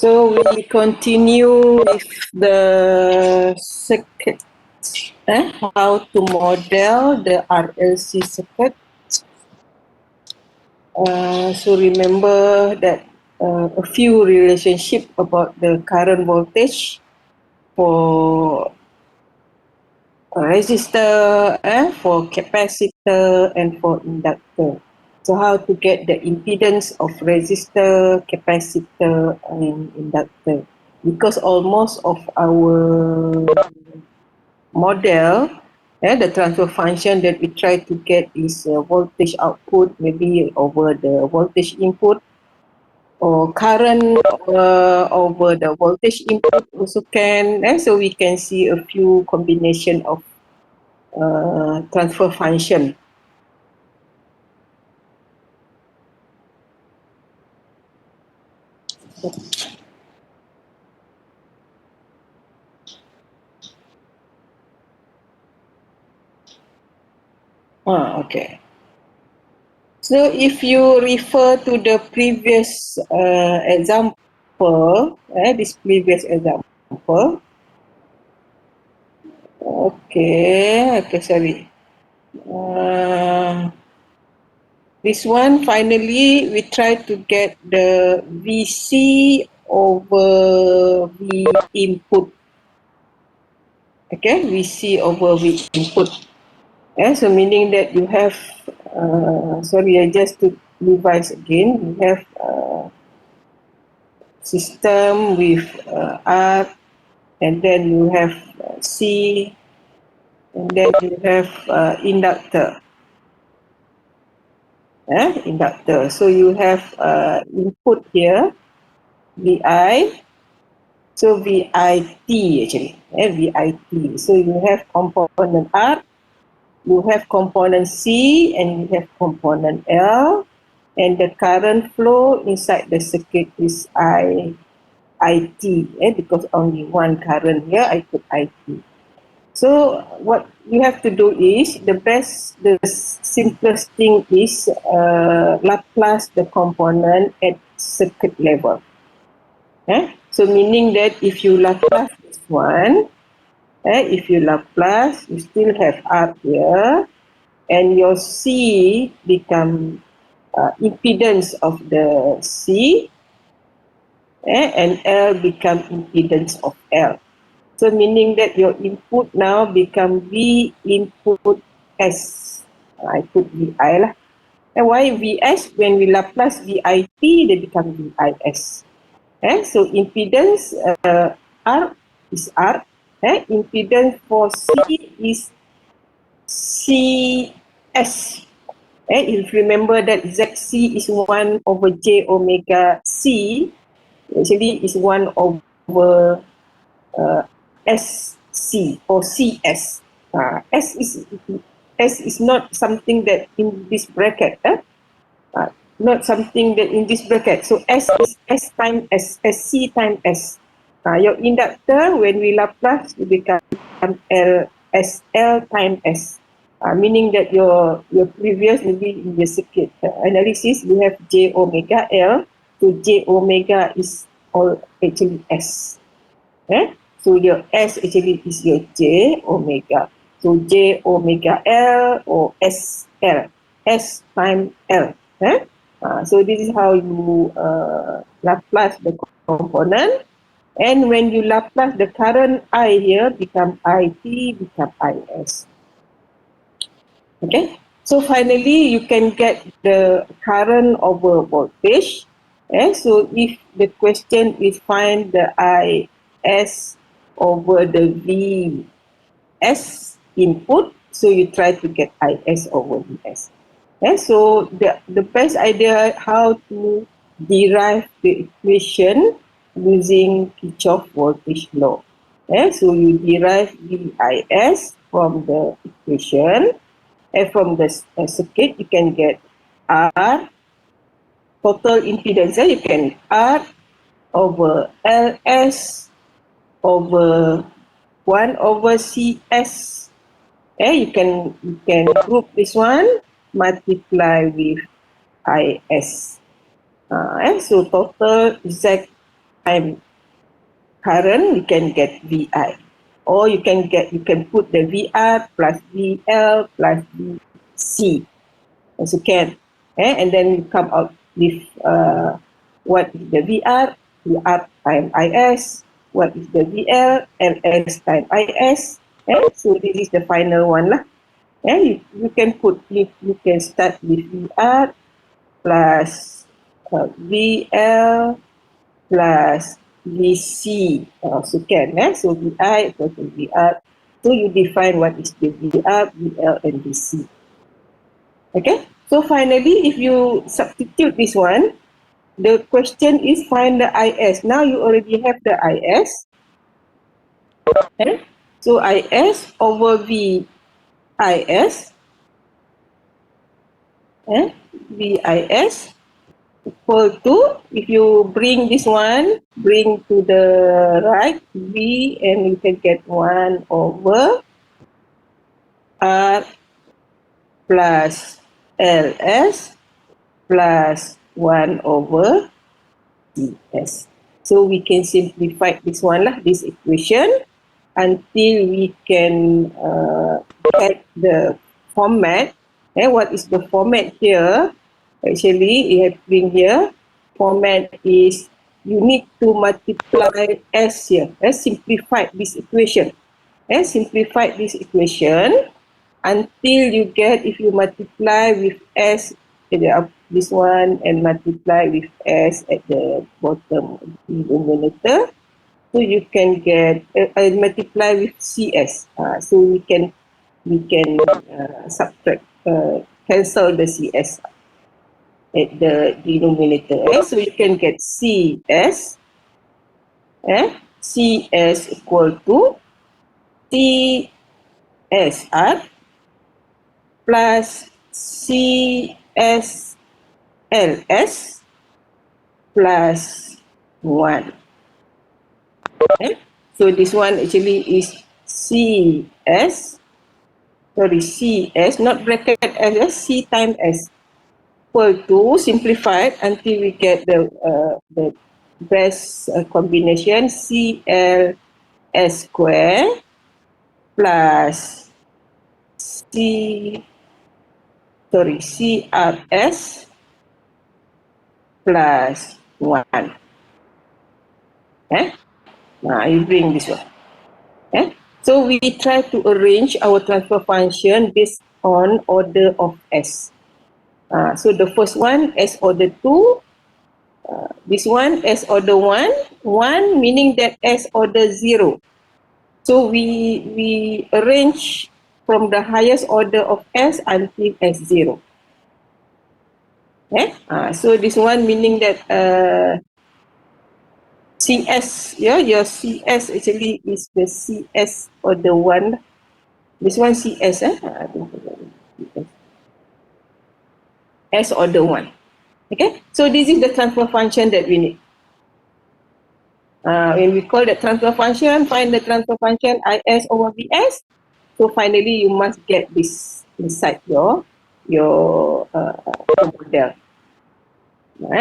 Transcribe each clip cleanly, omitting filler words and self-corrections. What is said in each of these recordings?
So we continue with the circuit, how to model the RLC circuit. So remember that a few relationship about the current voltage for resistor, for capacitor, and for inductor. So how to get the impedance of resistor, capacitor, and inductor? Because almost of our model, the transfer function that we try to get is voltage output, maybe over the voltage input, or current over the voltage input also can. So we can see a few combination of transfer function. Okay. So if you refer to the previous example, this previous example, okay, sorry. This one, finally, we try to get the VC over V input. Okay, VC over V input. So meaning that you have, sorry, just to revise again, you have system with R, and then you have C, and then you have inductor. Inductor. So you have input here, VI, so VIT actually, VIT. So you have component R, you have component C, and you have component L, and the current flow inside the circuit is IT, because only one current here, I put IT. So what you have to do is, the simplest thing is Laplace the component at circuit level. So meaning that if you Laplace this one, if you Laplace, you still have R here, and your C become impedance of the C, and L become impedance of L. So meaning that your input now become V input S. I put VI lah. And why VS? When we Laplace VIT, they become VIS. So impedance R is R. Impedance for C is CS. If you remember that ZC is 1 over J omega C, actually is 1 over SC or CS. S is not something that in this bracket. Not something that in this bracket. So S is S times S, SC times S. Your inductor, when we Laplace, it becomes SL times S. Meaning that your previous, maybe in the circuit analysis, you have J omega L. So J omega is all actually S. So your S actually is your J omega. So J omega L or SL. S times L. So this is how you Laplace the component. And when you Laplace the current I here, become IT, become IS. Okay. So finally, you can get the current over voltage. So if the question is find the IS over the VS input, so you try to get IS over VS. So the best idea how to derive the equation using Kirchhoff voltage law. So you derive VIS from the equation, and from the circuit you can get R total impedance. You can R over LS over 1 over CS. You can group this one, multiply with IS. So total Z time current, you can get VI. Or you can put the VR plus VL plus VC as you can. And then you come out with what is the VR time IS, what is the VL, LS time IS. So this is the final one lah. You can start with VR plus VL plus VC. So can, so VI equals to VR. So you define what is the VR, VL and VC. Okay, so finally if you substitute this one, the question is find the IS. Now you already have the IS. Okay? So IS over VIS. VIS equal to, if you bring this one, bring to the right, V, and you can get 1 over R plus LS plus 1 over CS. So we can simplify this one lah, this equation, until we can get the format. What is the format here? Actually, you have been here. Format is you need to multiply S here. Simplify this equation. Simplify this equation until you get, if you multiply with S this one and multiply with S at the bottom of the denominator, so you can get multiply with CS. So we can subtract, cancel the CS at the denominator. So you can get CS. CS equal to CSR plus CSLS plus 1. So this one actually is CS, not bracket S, C times S, equal to, simplified until we get the best combination, CLS square plus CRS plus 1. Now you bring this one. So we try to arrange our transfer function based on order of S. So the first one, S order 2. This one, S order 1. 1 meaning that S order 0. So we arrange from the highest order of S until S0. So this one meaning that CS, your CS actually is the CS order 1. This one CS, S order 1. Okay, so this is the transfer function that we need. When we call the transfer function, find the transfer function IS over VS. So finally, you must get this inside your model.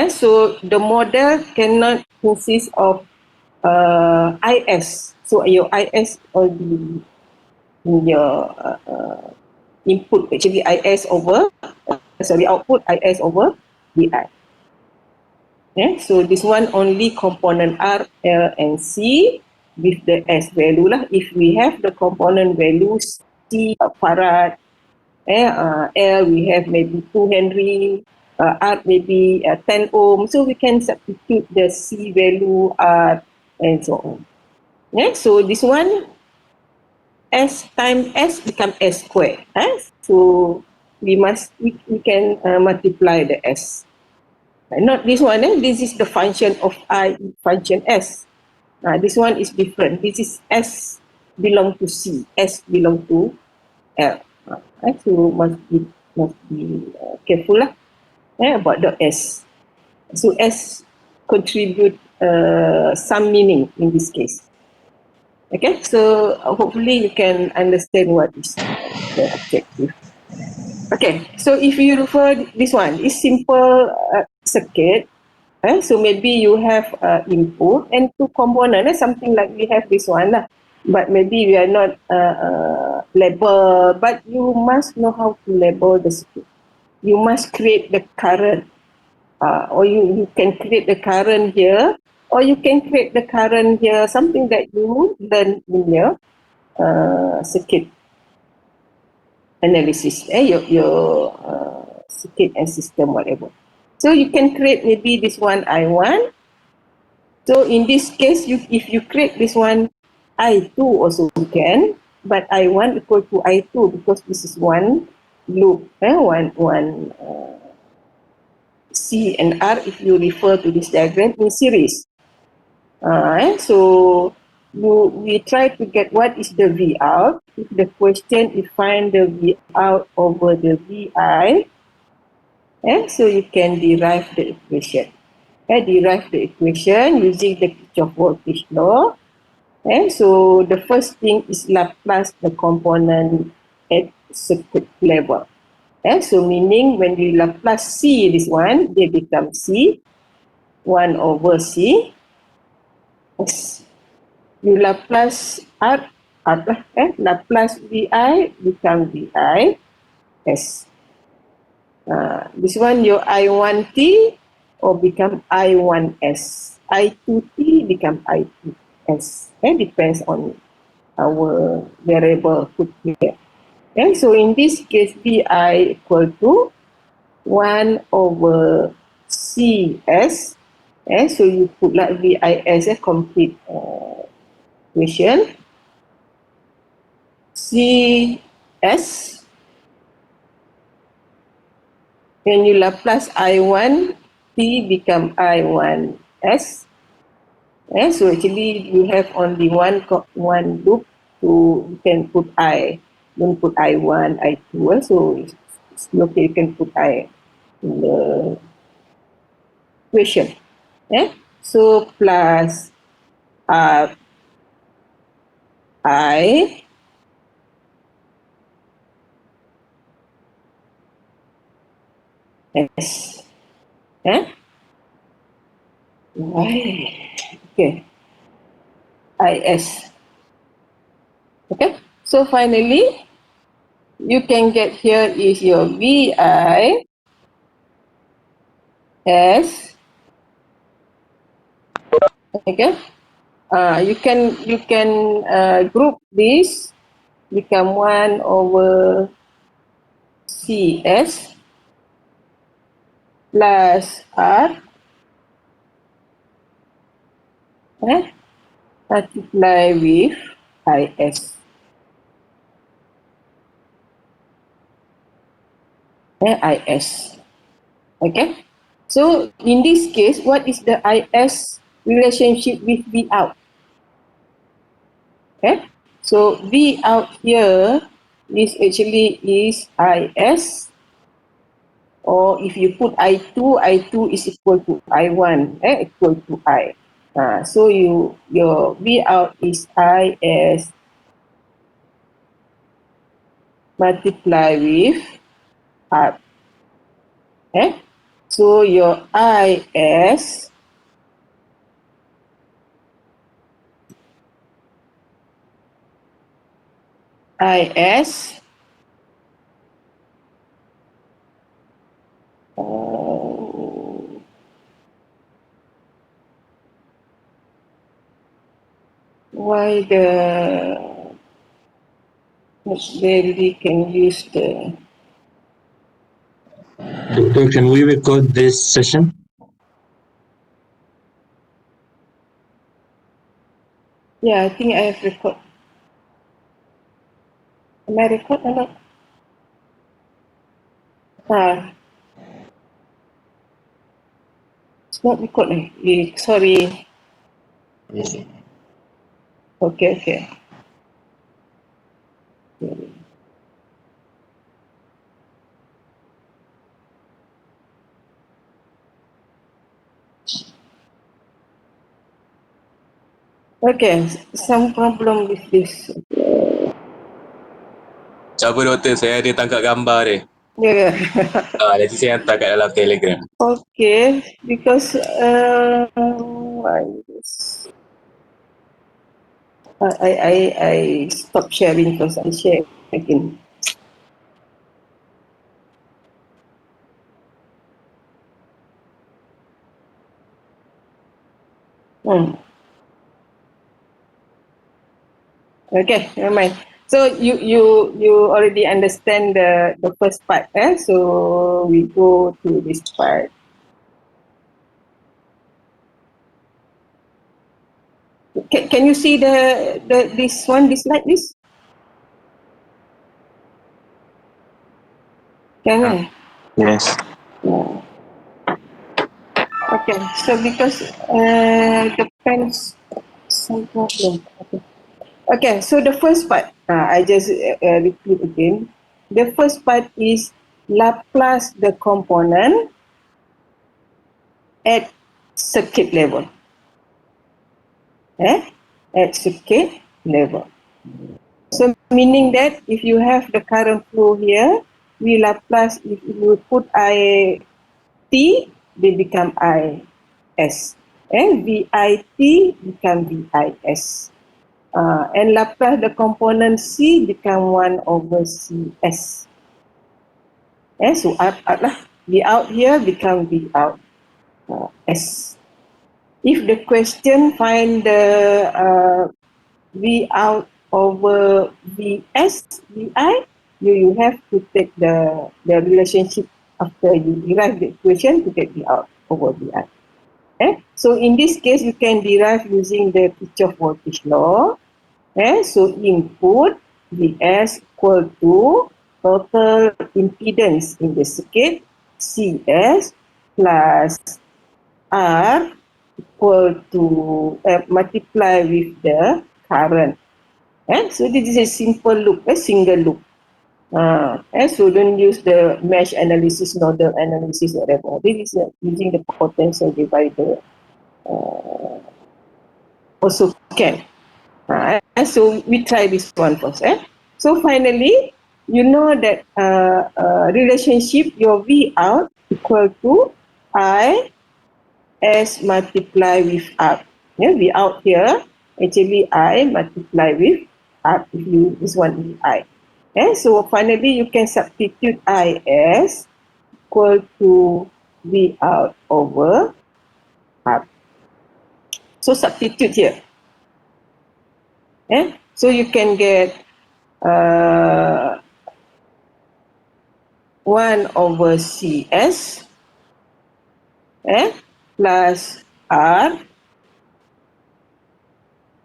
So the model cannot consist of IS. So your IS will be in your input, actually IS over, output IS over VI. So this one only component R, L and C with the S value lah. If we have the component values C farad, L we have maybe 2 Henry, R maybe 10 ohm, so we can substitute the C value, R and so on. So this one S times S become S square. So we can multiply the S. Not this one, this is the function of I, function S. This one is different. This is S belong to C, S belong to L. So must be careful about the S. So S contribute some meaning in this case. Okay, so hopefully you can understand what is the objective. Okay, so if you refer this one, is simple circuit. So maybe you have input and two component, something like we have this one lah. But maybe we are not label, but you must know how to label the circuit. You must create the current, or you can create the current here, or you can create the current here, something that you learn in your circuit analysis, your circuit and system, whatever. So you can create maybe this one I1. So in this case, if you create this one I2 also you can, but I1 equal to I2 because this is one loop, one C and R if you refer to this diagram in series. So we try to get what is the V out. If the question is find the V out over the VI, so you can derive the equation. Derive the equation using the Kirchhoff voltage law. So the first thing is Laplace the component at circuit level. So meaning when we Laplace C this one, they become C, 1 over C. Yes. You Laplace R, Laplace VI become VI. Yes. This one your I1T or become I1S. I2T become I2S. Depends on our variable put here. So in this case, VI equal to 1 over CS. So you put like VIS, a complete equation. CS. When you Laplace I1, T become I1S. So actually you have only one loop, to you can put I. Don't put I1, I2. So it's okay, you can put I in the equation. So plus I S. Okay. IS. Okay. So finally, you can get here is your VI S. Okay. You can group this become 1 over CS plus R multiply with IS. IS. Okay. So in this case, what is the IS relationship with V out? So V out here is actually is IS, or if you put I2, I2 is equal to I1, equal to I. So your V out is IS multiply with R. So your IS why the they can use the Doctor, can we record this session? Yeah, I think I have record. Am I record or not? It's not record. Sorry. Yes. Okay. Okay, some problem with this. Siapa doktor? Saya ada tangkap gambar dia. Yeah. Nanti saya hantar kat dalam Telegram. Okay, because I stop sharing because I share again. Okay, never mind. So you already understand the first part, eh? So we go to this part. Can you see this one, this like this? Can I? Yes. Yeah. Okay, so because the pens some problem. Okay, so the first part, I just repeat again. The first part is Laplace the component at circuit level. At circuit level. So meaning that if you have the current flow here, we Laplace, if you put I T, they become I S. And VIT become VIS. And Laplace the component C become 1 over CS. So out lah. V out here become V out S. If the question find the V out over Vs, Vi, you have to take the relationship after you derive the equation to get V out over Vi. So in this case, you can derive using the Kirchhoff voltage law. So input Vs equal to total impedance in the circuit Cs plus R equal to multiply with the current. So this is a simple loop, a single loop. So don't use the mesh analysis, nodal analysis, whatever. This is using the potential divider. Also can. So we try this one first. So finally, you know that relationship your V out equal to I S multiply with R. V out here, actually I multiply with R. If you this one is I. So finally, you can substitute I S equal to V out over R. So substitute here. So you can get 1 over CS plus R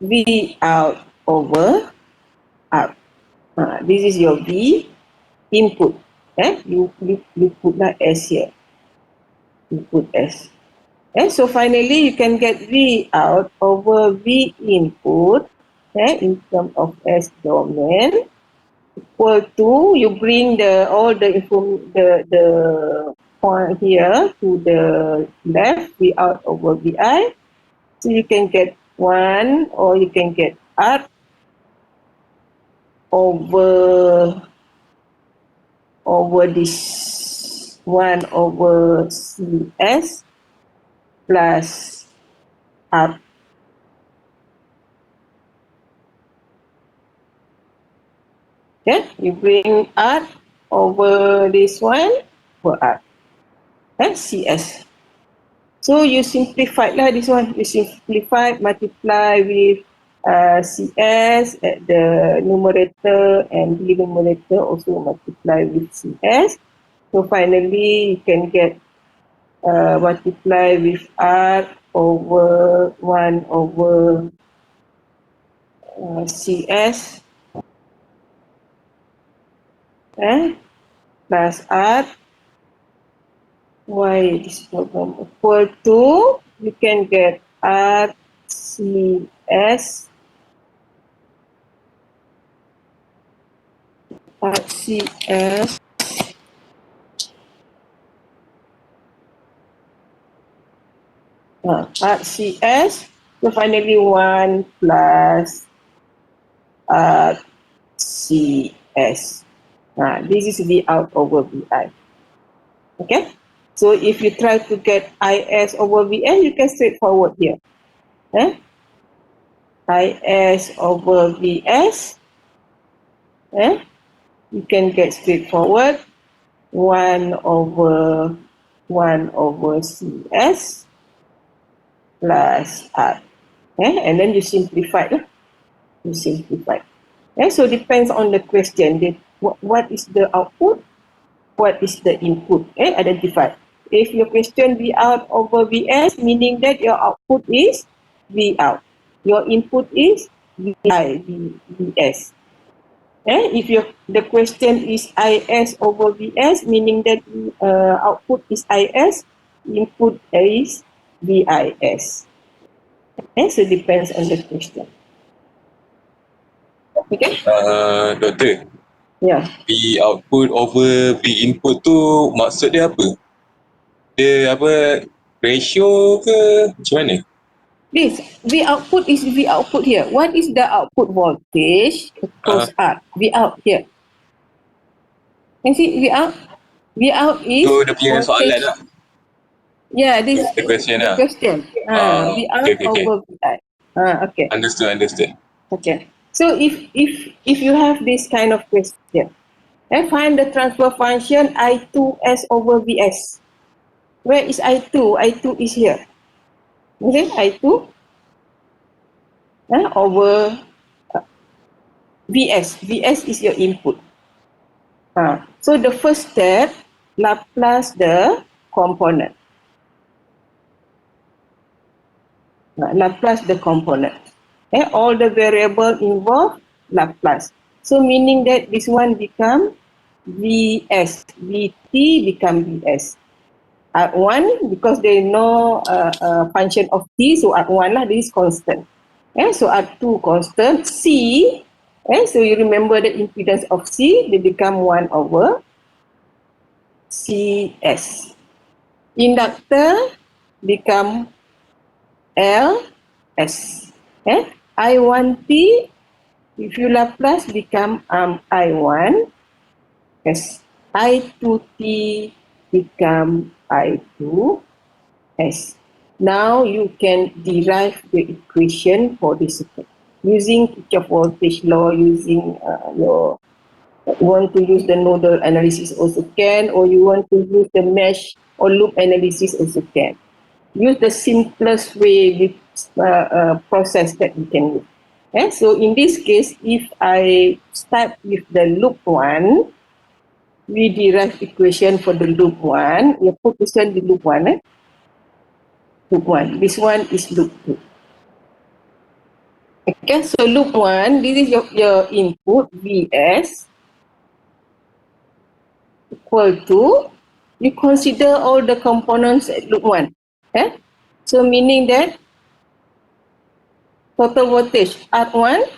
V out over R. This is your V input. You put that S here. You put S. So finally, you can get V out over V input in terms of S domain equal to, you bring all the point here to the left, V out over Vi. So you can get 1 or you can get R over this 1 over CS plus R. You bring R over this one for R. CS. So you simplify lah this one. You simplify, multiply with CS at the numerator and denominator also multiply with CS. So finally you can get multiply with R over 1 over CS plus R. Why this program equal to, you can get RCS RCS, so finally 1 plus RCS. This is V out over VI. Okay? So if you try to get IS over VS, you can straightforward here. IS over VS, you can get straightforward 1 over CS plus R. And then you simplify. You simplify. So depends on the question. What is the output? What is the input? Identify. If your question V out over VS, meaning that your output is V out. Your input is VI, VS. If the question is IS over VS, meaning that output is IS, input is VIS. So it depends on the question. Okay? Doktor, Yeah. V output over V input tu maksud dia apa? Dia apa, ratio ke macam mana? This V output is V output here. What is the output voltage across R? V out here. Can see V out? V out is Tu dia punya soalan lah. Yeah, this The question the lah. question. V out Okay. over VI. Okay. Understood. Okay. So if you have this kind of question, find the transfer function I2S over VS. Where is I2? I2 is here. Okay, I2 over VS. VS is your input. So the first step, Laplace the component. Laplace the component. All the variable involved, Laplace. So meaning that this one become Vs, Vt become Vs. R1, because there is no function of t, so R1 lah, this is constant. So R2 constant, C, so you remember the impedance of C, they become 1 over Cs. Inductor become Ls. I1t, if you Laplace, become I1. Yes. I2t become I2s. Now you can derive the equation for this circuit using Kirchhoff voltage law, using you want to use the nodal analysis also can, or you want to use the mesh or loop analysis also can. Use the simplest way with process that we can use. So in this case, if I start with the loop 1, we derive equation for the loop 1. You put this one in loop 1. Loop 1. This one is loop 2. Okay, so loop 1, this is your input, Vs, equal to, you consider all the components at loop 1. So meaning that total voltage R1,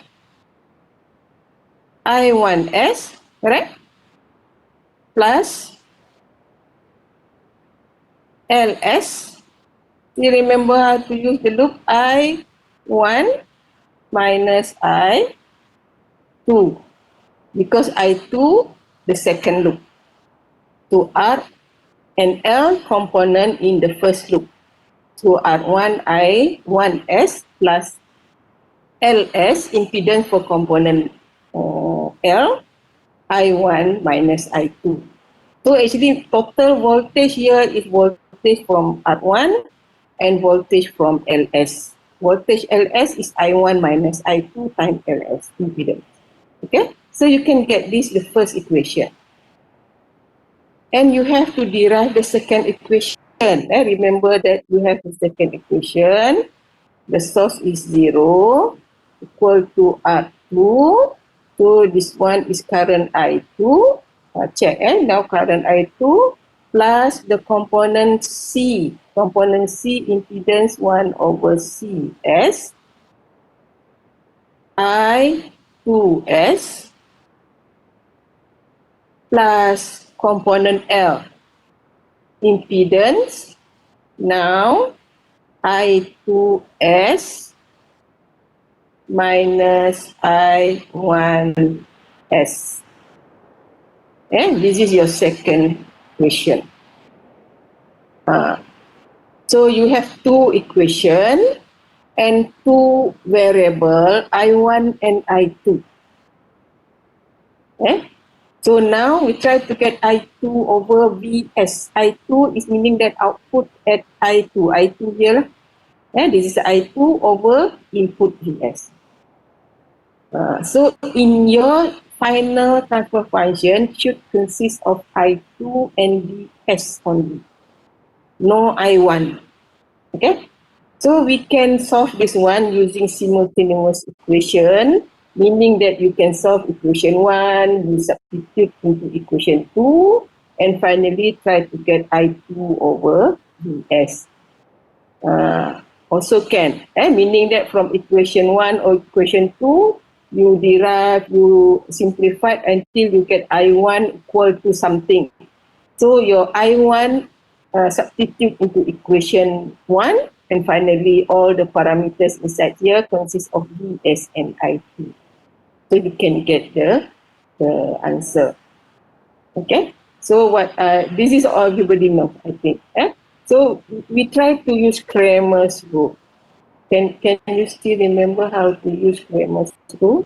I1s, correct? Plus Ls. You remember how to use the loop I1 minus I2, because I2 the second loop. So R and L component in the first loop. So R1 I1s plus Ls impedance for component L, I1 minus I2. So actually total voltage here is voltage from R1 and voltage from Ls. Voltage Ls is I1 minus I2 times Ls impedance. Okay, so you can get this the first equation. And you have to derive the second equation. Remember that we have the second equation. The source is 0 equal to R2. So this one is current I2. Check. Now current I2 plus the component C. Component C impedance 1 over Cs. I2s plus component L impedance. Now I2s minus I1s. And this is your second equation. So you have two equation and two variable I1 and I2. So now we try to get I2 over Vs. I2 is meaning that output at I2. I2 here, this is I2 over input Vs. So in your final transfer function should consist of I2 and Vs only, no I1. Okay, so we can solve this one using simultaneous equation, meaning that you can solve equation 1, you substitute into equation 2, and finally try to get I2 over Vs. Also can, meaning that from equation 1 or equation 2, you derive, you simplify until you get I1 equal to something. So your I1 substitute into equation 1, and finally all the parameters inside here consist of Vs and I2. So you can get the answer. Okay, so what this is all everybody know, I think. So we try to use Cramer's rule. Can you still remember how to use Cramer's rule?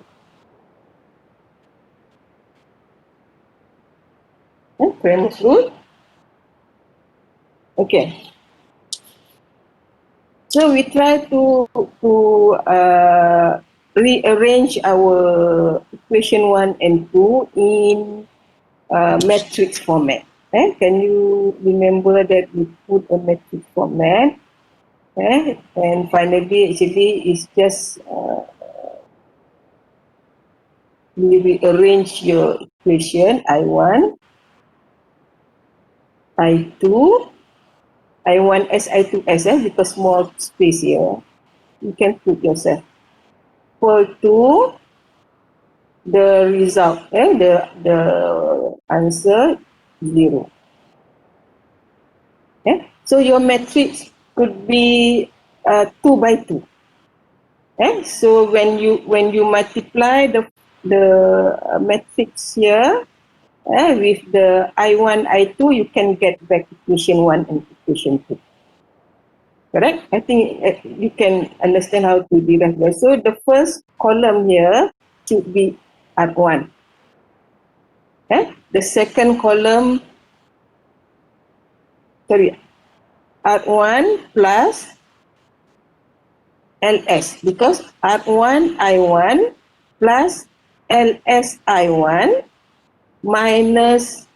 Cramer's rule? Okay. So we try to rearrange our equation 1 and 2 in matrix format. Can you remember that we put a matrix format? And finally, actually, it's just we rearrange your equation I1, I2, I1S, I2S, because small space here. You can put yourself equal to the result, the answer 0. So your matrix could be 2 by 2. So when you multiply the matrix here with the I1, I2, you can get back equation 1 and equation 2. Correct? I think you can understand how to derive that. So the first column here should be R1. The second column, R1 plus LS, because R1 I1 plus LS I1 minus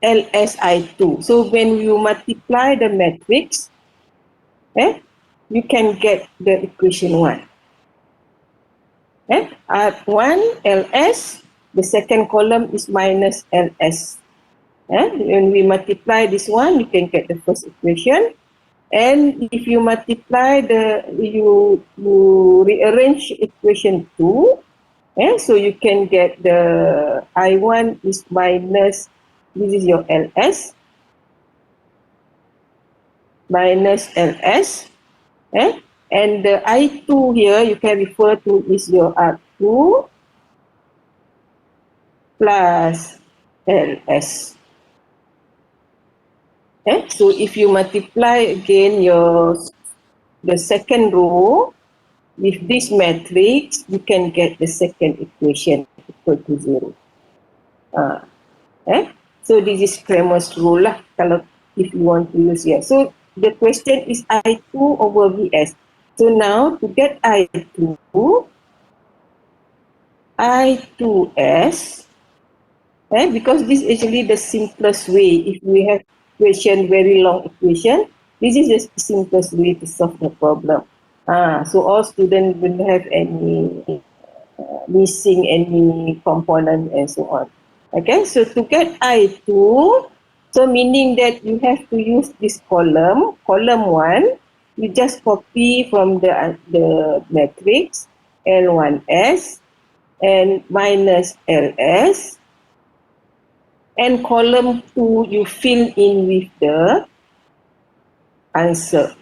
LSI2. So when you multiply the matrix, you can get the equation 1. R1 LS, the second column is minus LS. When we multiply this one, you can get the first equation. And if you multiply you rearrange equation 2, so you can get the I1 is minus, this is your LS, minus LS, and the I2 here you can refer to is your R2 plus LS. So if you multiply again the second row with this matrix, you can get the second equation equal to 0. So this is Cramer's rule lah, kalau if you want to use here. So the question is I2 over Vs. So now to get I2, I2s, because this is actually the simplest way. If we have equation, very long equation, this is the simplest way to solve the problem. So all students will have any missing any component and so on. Okay, so to get I2, so meaning that you have to use this column 1, you just copy from the matrix L1S and minus LS, and column 2 you fill in with the answer.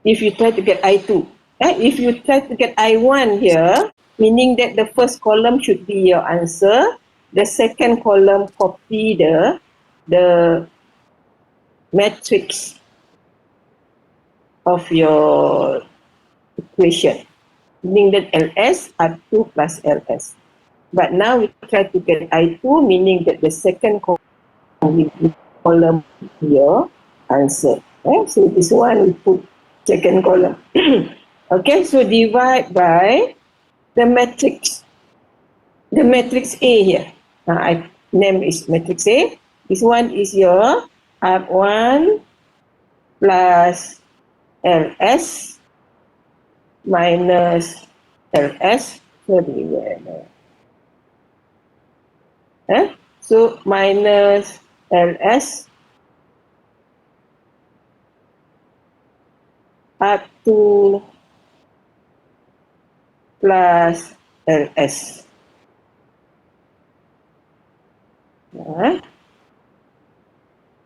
If you try to get I2, If you try to get I1 here, meaning that the first column should be your answer, the second column copy the matrix of your equation, meaning that LS are 2 plus LS. But now we try to get I2, meaning that the second column will be column your answer. So this one we put second column. Okay, so divide by the matrix. The matrix A here. I name is matrix A. This one is your R1 plus LS minus LS. So minus LS R2 plus LS.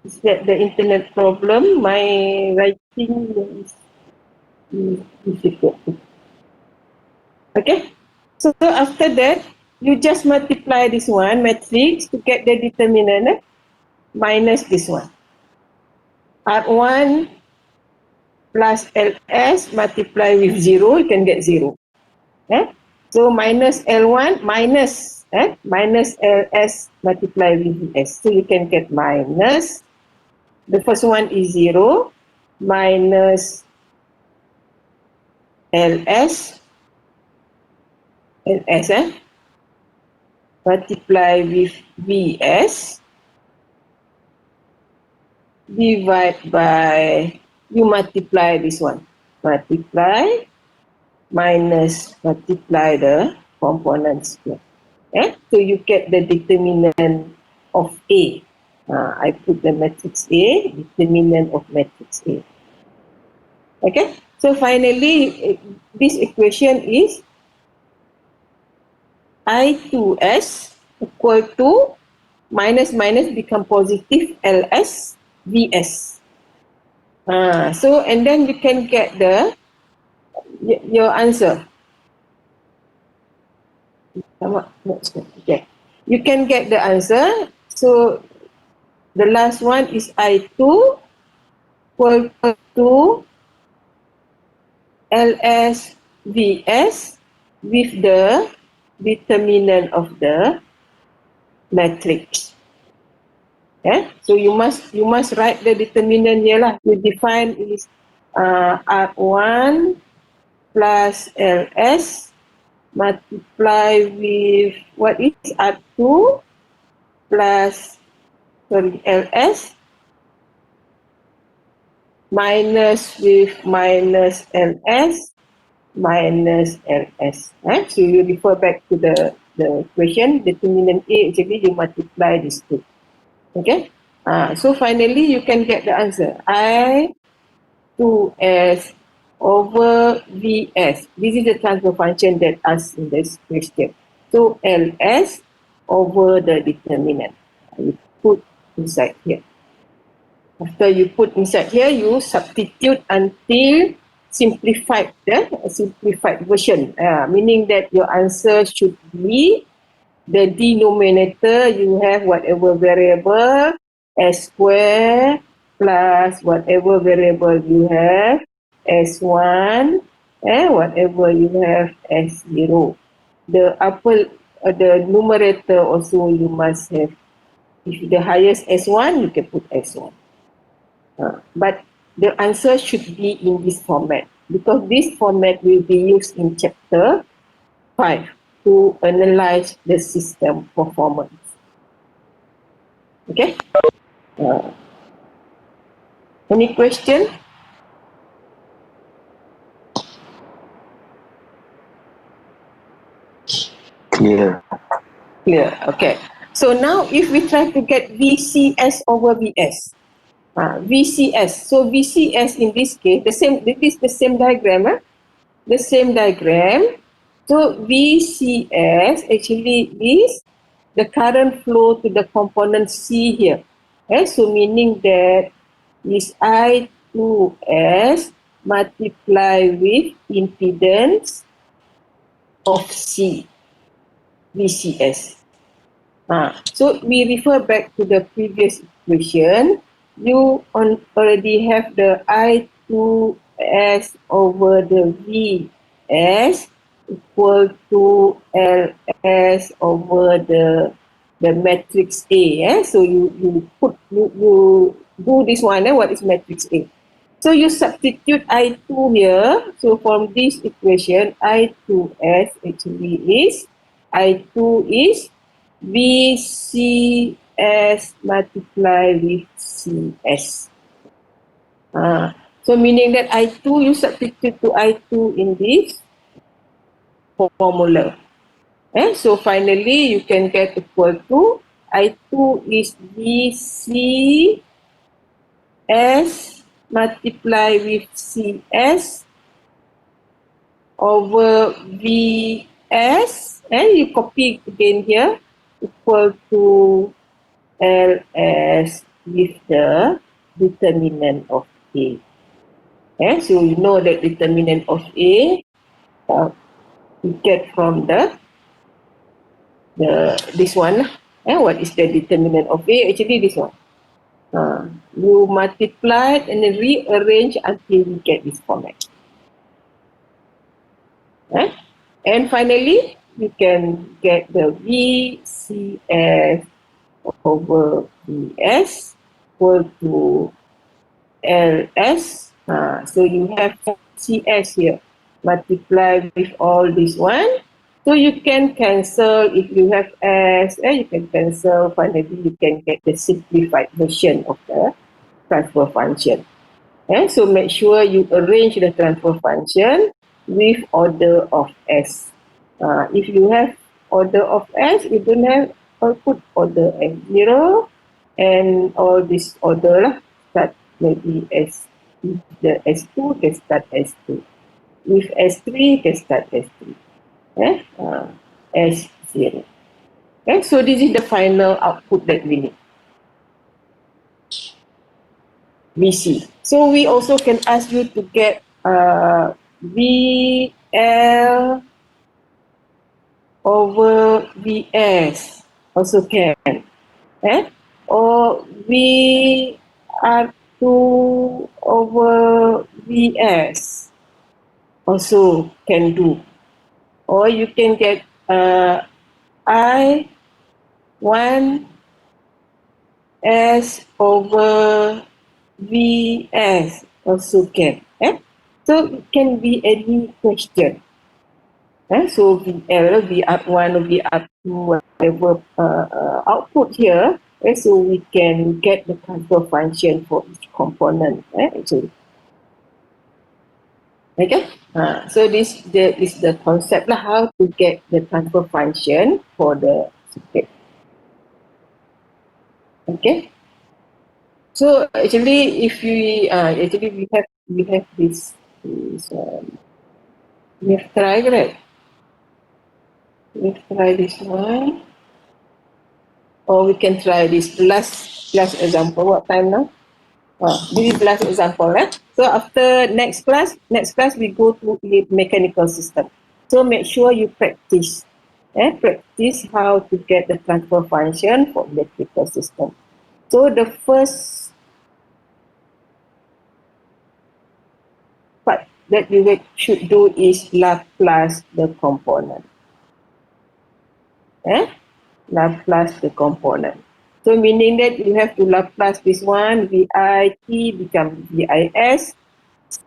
Is that the internet problem? My writing is difficult. Okay, so after that, you just multiply this one matrix to get the determinant minus this one. R1 plus LS multiply with 0, you can get 0. So minus L1 minus LS multiply with S. So you can get minus, the first one is 0, minus LS multiply with VS divide by, you multiply this one, multiply minus multiply the components here. So you get the determinant of A. I put the matrix A, determinant of matrix A. Okay, so finally this equation is I2S equal to minus become positive LS VS. So and then you can get your answer. Okay. You can get the answer. So the last one is I2 equal to LS VS with the determinant of the matrix. So you must write the determinant here lah. You define is R1 plus LS multiply with what is R2 plus LS minus with minus LS minus LS. So you refer back to the equation, determinant A, actually you multiply these two. Okay, so finally you can get the answer, I2S over VS. This is the transfer function that asked in this question. So LS over the determinant. You put inside here. After you put inside here, you substitute until simplified version, meaning that your answer should be the denominator, you have whatever variable S square plus whatever variable you have S1 and whatever you have S0. The numerator also you must have, if the highest S1 you can put S1. But the answer should be in this format, because this format will be used in chapter 5 to analyze the system performance. Okay? Any question? Clear. Clear. Okay. So now if we try to get VCS over VS, VCS. So VCS in this case, this is the same diagram. The same diagram. So VCS actually is the current flow to the component C here. So meaning that is I2S multiply with impedance of C, VCS. So we refer back to the previous equation. You already have the I2S over the VS equal to LS over the matrix A. So you do this one. What is matrix A? So you substitute I2 here. So from this equation, I2S actually is I2 is VCS multiply with CS. So meaning that I2, you substitute to I2 in this formula. So finally, you can get equal to I2 is VCS multiply with CS over VS, and you copy again here, equal to LS with the determinant of A. So you know that determinant of A, we get from this one. What is the determinant of A? Actually, this one. You multiply and then rearrange until you get this format. And finally, you can get the VCS over VS equal to LS. So you have CS here. Multiply with all this one. So you can cancel, if you have S, you can cancel. Finally, you can get the simplified version of the transfer function. So make sure you arrange the transfer function with order of S. If you have order of S, you don't have, or put order S0 and all this order start maybe S. If the S2 can start S2. With S3 can start S3. S0. So this is the final output that we need. VC. So we also can ask you to get VL over VS. Also can. Or VR2 over VS. Also can do. Or you can get I1S over VS also can. So it can be any question. So VL, VR1 or VR2, whatever output here, so we can get the transfer function for each component. Actually. Okay. So this is the concept lah, how to get the transfer function for the circuit. Okay. So actually, if we we have this we have tried, right? We have tried this one, or we can try this last example. What time now? This is last example. So after next class we go to mechanical system. So make sure you practice. Practice how to get the transfer function for electrical system. So the first part that you should do is Laplace the component. Laplace the component. So meaning that you have to Laplace this one, VIT become VIS,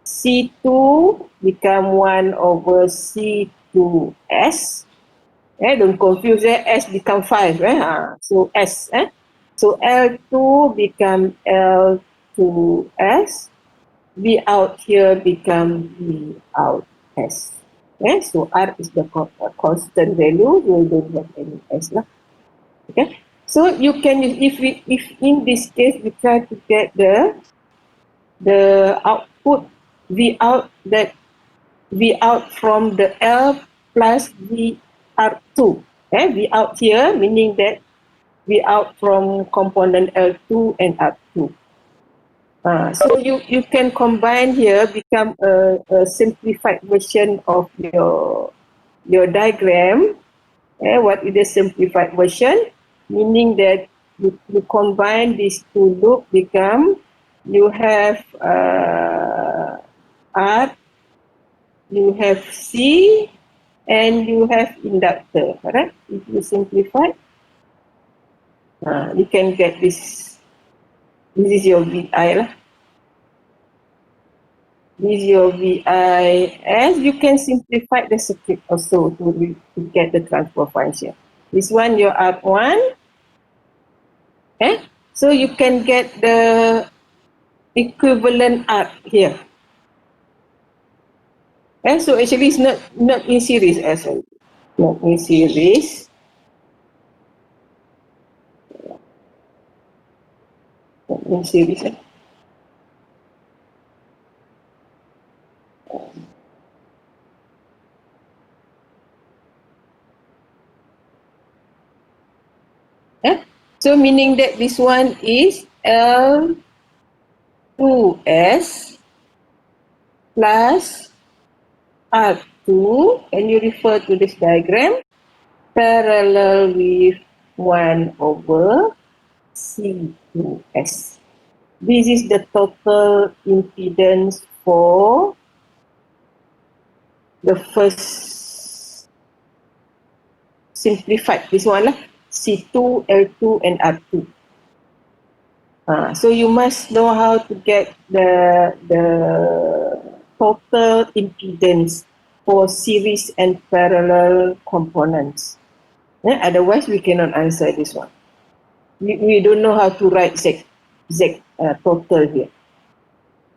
C2 become 1 over C2S. Don't confuse S become 5. So S. So L2 become L2S. V out here become V out S. So R is the constant value. We don't have any S. Okay. So you can, if in this case we try to get the output V out, that V out from the L plus VR2. V out here meaning that V out from component L2 and R2. So you can combine here, become a simplified version of your diagram. What is the simplified version? Meaning that you combine these two loops, become you have R, you have C, and you have inductor. Correct? If you simplify, you can get this. This is your VI lah. This is your VI. As you can simplify the circuit also to get the transfer function. This one your R1. So you can get the equivalent arc here. So actually it's not in series as well. Not in series. Not in series. So meaning that this one is L2S plus R2, and you refer to this diagram, parallel with 1 over C2S. This is the total impedance for the first simplified, this one lah, C2, L2 and R2. So you must know how to get the total impedance for series and parallel components. Otherwise, we cannot answer this one. We don't know how to write Z total here.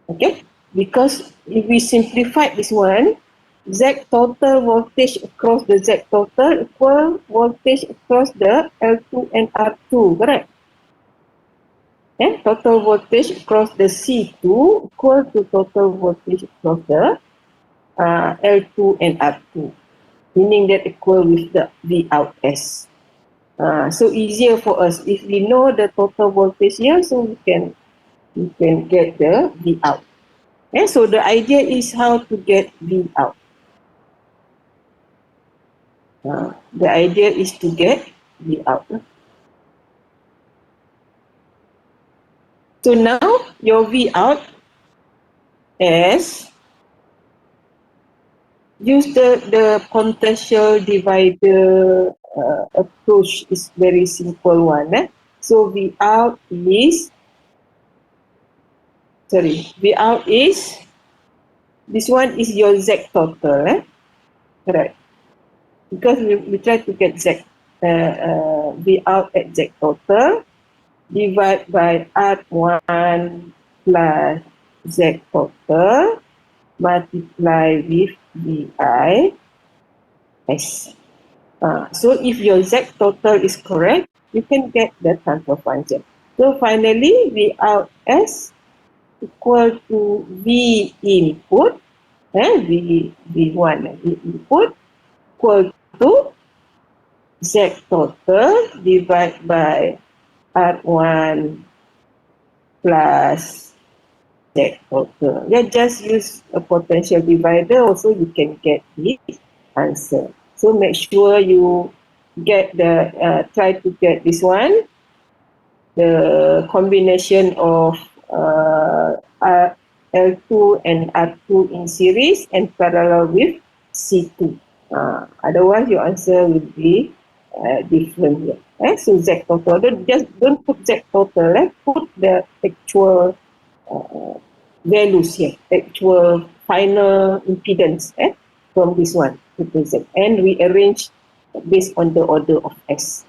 Okay? Because if we simplify this one, Z total voltage across the Z total equal voltage across the L2 and R2, correct? Total voltage across the C2 equal to total voltage across the L2 and R2, meaning that equal with the V out S. So easier for us if we know the total voltage here, so we can get the V out. So the idea is how to get V out. The idea is to get V out. So now your V out is use the potential divider approach, is very simple one. So V out is this one is your Z total, correct? Because we try to get Z V out at Z total, divide by R1 plus Z total, multiply with VI S. So if your Z total is correct, you can get the transfer function. So finally, V out S equal to V input, V1 input equal to Z total divided by R1 plus Z total. Just use a potential divider, also you can get the answer. So make sure you get try to get this one, the combination of L2 and R2 in series and parallel with C2. Otherwise, your answer will be different here. So Z total, don't put Z total, put the actual values here, actual final impedance from this one to the Z, and we arrange based on the order of S.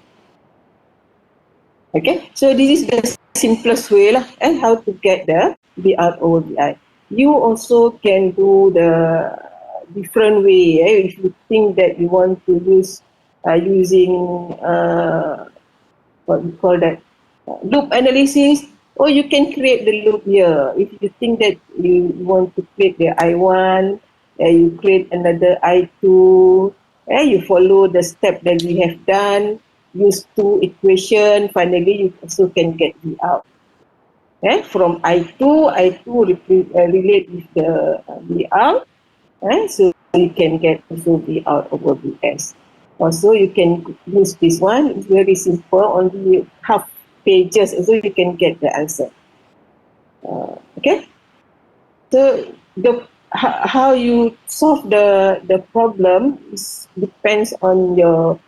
Okay, so this is the simplest way lah, how to get the V out over VI. You also can do the different way. If you think that you want to use using what we call that loop analysis, or you can create the loop here. If you think that you want to create the I1, you create another I2, you follow the step that we have done, use two equation, finally you also can get V out. From I2 relate with the V out, so you can get also V out over Vs. Also, you can use this one. It's very simple. Only half pages, also you can get the answer. Okay. So how you solve the problem depends on your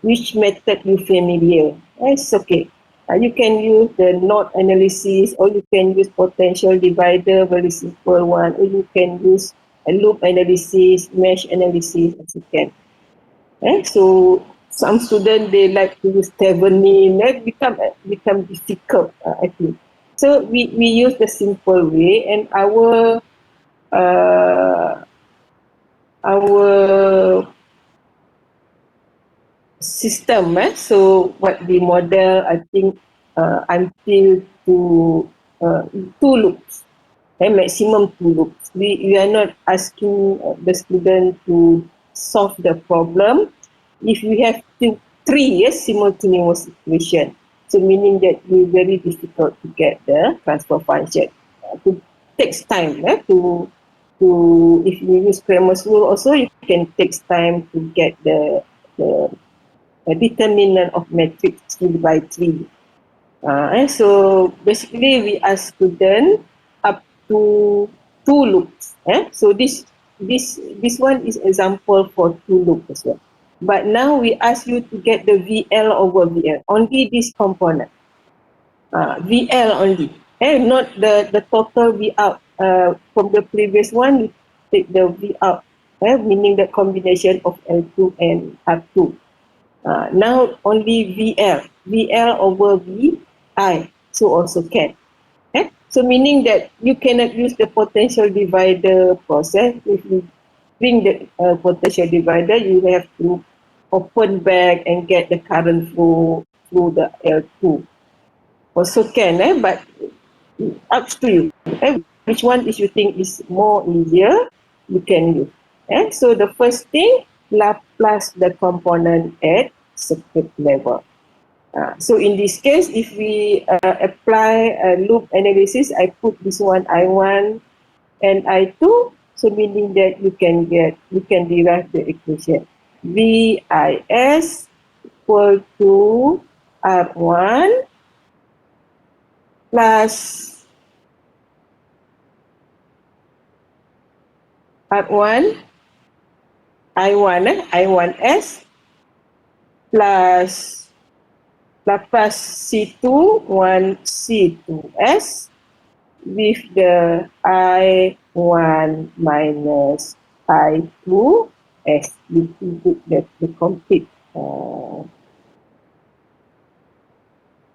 which method you familiar. It's okay. You can use the node analysis, or you can use potential divider, very simple one, or you can use a loop analysis, mesh analysis, as you can. So some students, they like to use Thevenin, that become difficult, I think. So we use the simple way, and our system, so what we model, I think, until two loops, maximum two loops. We are not asking the student to solve the problem if we have three simultaneous equation. So meaning that it's very difficult to get the transfer function. It takes time to if you use Cramer's rule also, you can take time to get the determinant of matrix 3 by 3. So basically we ask students up to two loops. So this one is example for two loops as well. But now we ask you to get the VL over VL, only this component. VL only, not the total V out. From the previous one, we take the V out, meaning the combination of L2 and R2. Now only VL over VI, so also can. So meaning that you cannot use the potential divider process. If you bring the potential divider, you have to open back and get the current flow through the L2. Also can, but up to you. Which one is you think is more easier, you can use. So the first thing, Laplace the component at circuit level. So in this case, if we apply a loop analysis, I put this one I1 and I2, so meaning that you can derive the equation. VIS equal to R1 plus R1 I1S plus Laplace C2 1 C2S with the I1 minus I2S. You put the complete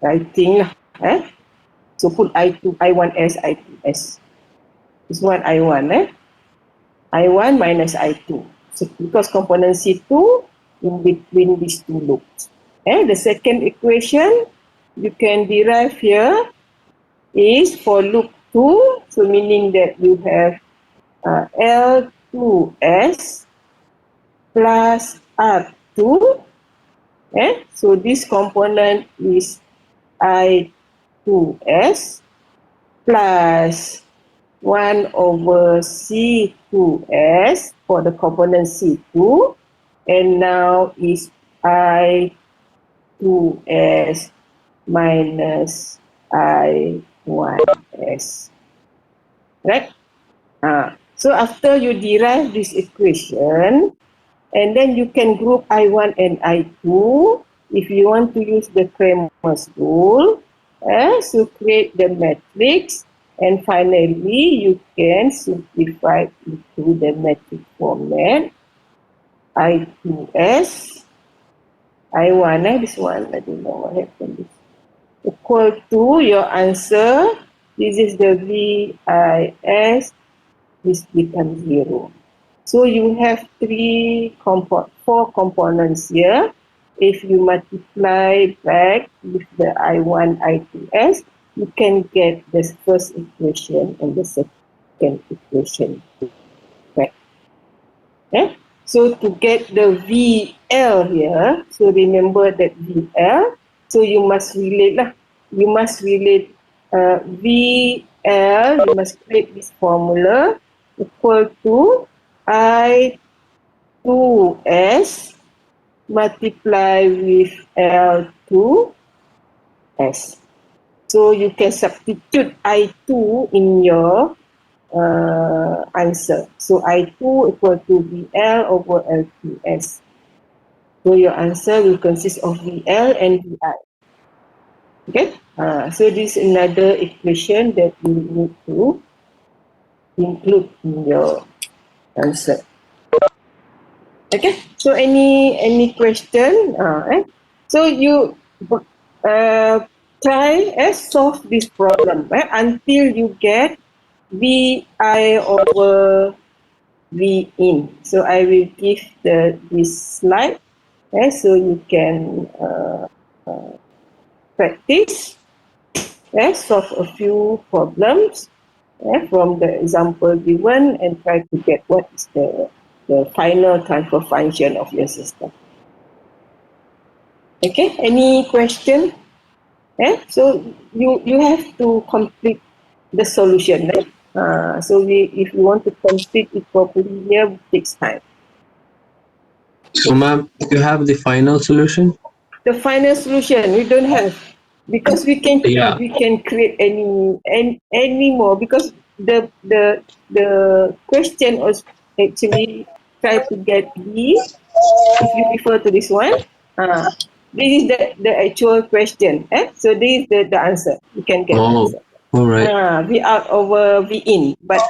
writing lah. So put I2, I1S, I2S. This one I1, I1 minus I2. So because component C2 in between these two loops. The second equation you can derive here is for loop 2, so meaning that you have L2S plus R2. So this component is I2S plus 1 over C2S for the component C2, and now is I2S minus I1S. Right? So after you derive this equation, and then you can group I1 and I2 if you want to use the Cramer's rule. So create the matrix, and finally you can simplify into the matrix format. I2S, I1, this one, I don't know what happened. Equal to your answer. This is the VIS. This becomes 0. So you have four components here. If you multiply back with the I1, I2S, you can get the first equation and the second equation. Right? So to get the VL here, so remember that VL, so you must relate VL, you must create this formula, equal to I2S multiply with L2S. So you can substitute I2 in your answer. So I2 equal to VL over L2S. So your answer will consist of VL and VI. Okay, so this is another equation that you need to include in your answer. Okay, so any question? So you try solve this problem until you get VI over V in. So I will give this slide so you can practice solve a few problems from the example given and try to get what is the final transfer function of your system. Okay, any question? So you have to complete the solution. So if you want to complete it properly here, it takes time. So, ma'am, you have the final solution? The final solution we don't have, because we can create any more, because the question was actually try to get B. If you refer to this one, this is the actual question. So this is the answer. You can get the answer. All right. V out over V in. But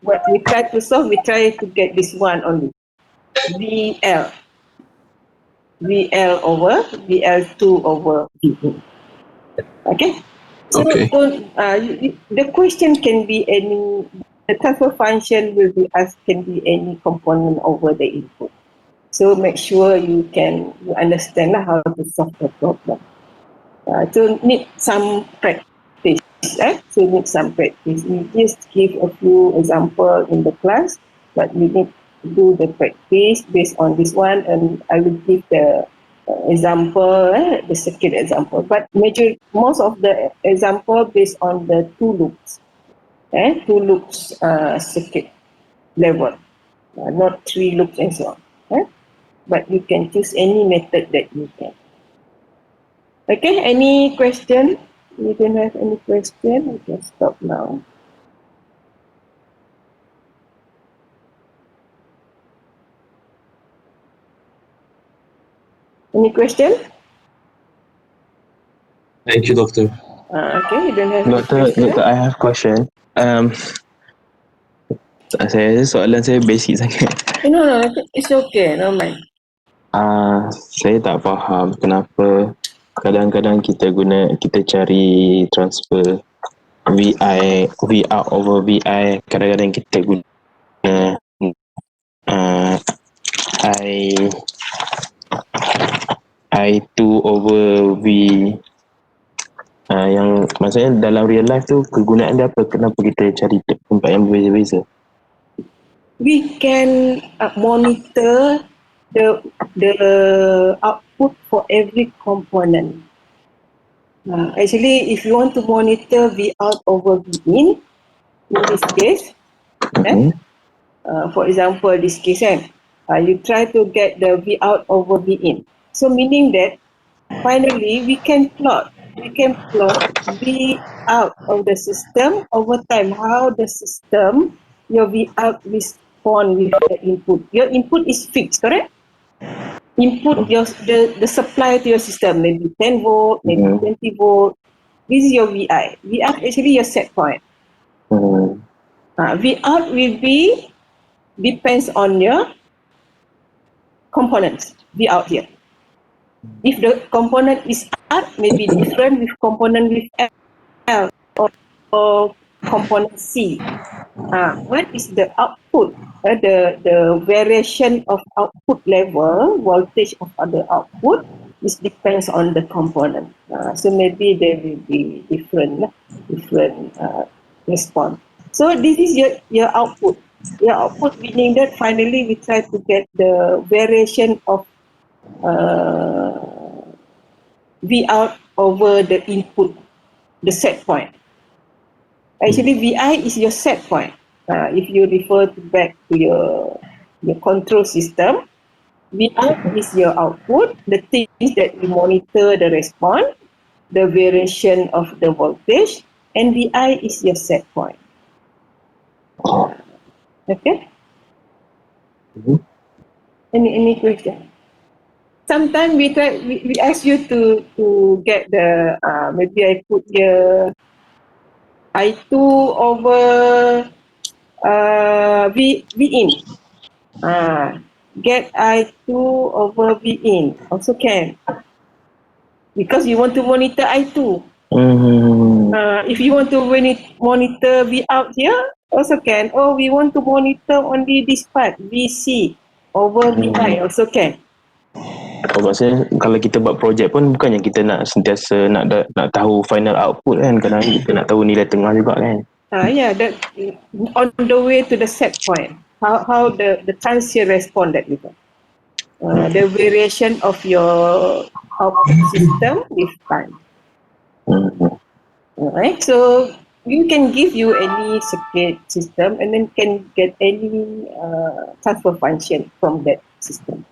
what we try to solve, we try to get this one only. VL. VL over VL2 over V in. Okay? So the question can be any, the transfer function will be asked, can be any component over the input. So make sure you understand how to solve the problem. So need some practice. So need some practice. We just give a few examples in the class, but we need to do the practice based on this one, and I will give the example, the second example. But most of the example based on the two loops. Two loops circuit level, not three loops and so on. But you can choose any method that you can. Okay, any question? You don't have any question? We can stop now. Any question? Thank you, Doctor. Okay, you don't have any question? Doctor, I have question. Soalan saya basic sangat. No, it's okay, no mind. Saya tak faham kenapa kadang-kadang kita cari transfer V out over VI, kadang-kadang kita guna I2 over V, yang maksudnya dalam real life tu kegunaan dia apa, kenapa kita cari tempat yang berbeza-beza? We can monitor the output for every component. Actually, if you want to monitor V out over V in this case, for example, this case, you try to get the V out over V in. So meaning that finally we can plot V out of the system over time, how the system, your V out respond with the input. Your input is fixed, correct? Input the supply to your system, maybe 10 volt, maybe 20 volt. This is your VI. VI actually your set point. V out will be depends on your components. V out here. If the component is R, maybe different with component with L or component C. What is the output? The variation of output level, voltage of other output, this depends on the component. So maybe there will be different response. So this is your output. Your output meaning that finally we try to get the variation of V out over the input the set point. Actually, VI is your set point. If you refer back to your control system, VI is your output, the things that you monitor the response, the variation of the voltage, and VI is your set point. Okay? Any question? Sometimes we ask you to get the maybe I put here I2 over V in. Get I2 over V in also can, because you want to monitor I2. If you want to monitor V out here also can. Oh, we want to monitor only this part VC over VI also can. Maksudnya kalau kita buat projek pun bukannya kita nak sentiasa nak tahu final output kan, kadang kita nak tahu nilai tengah juga kan. Yeah, that on the way to the set point, how the transient respond that you got. The variation of your output system with time. Alright, so you can give you any circuit system and then can get any transfer function from that system.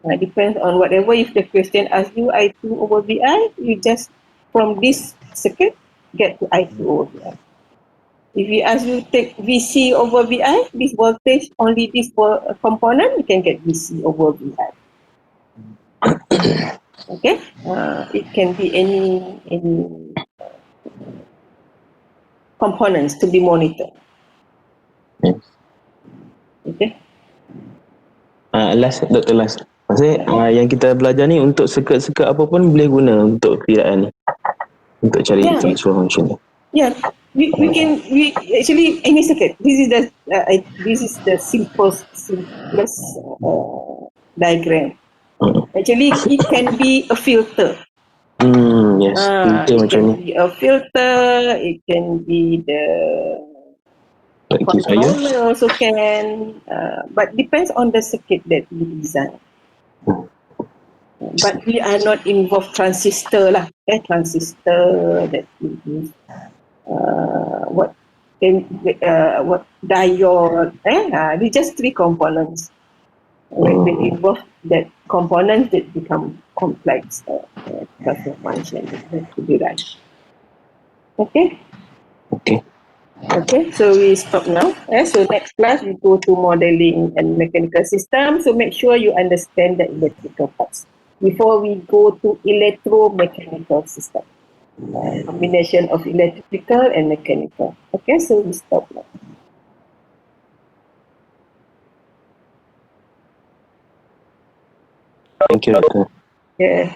Depends on whatever. If the question asks you I2 over VI, you just from this circuit get to I2 over VI. If you ask you take VC over VI, this voltage only this component, you can get VC over VI. Okay, it can be any components to be monitored. Okay. Last, Dr. Last. Maksudnya yang kita belajar ni untuk seket-seket apa pun boleh guna untuk kiraan ni. Untuk cari transfer function ni. Yeah, we actually any circuit. This is the simplest diagram. Actually, it can be a filter. Yes, filter it macam can ni. be a filter. It can be the Rectifier. controller also can, but depends on the circuit that we design. But we are not involved transistor lah. Transistor that we use. What diode? These just three components. When they involve that components, that become complex transfer function to be right. Okay. Okay, so we stop now. So next class we go to modeling and mechanical system. So make sure you understand the electrical parts before we go to electromechanical system. Combination of electrical and mechanical. Okay, so we stop now. Thank you, Doctor. Yeah.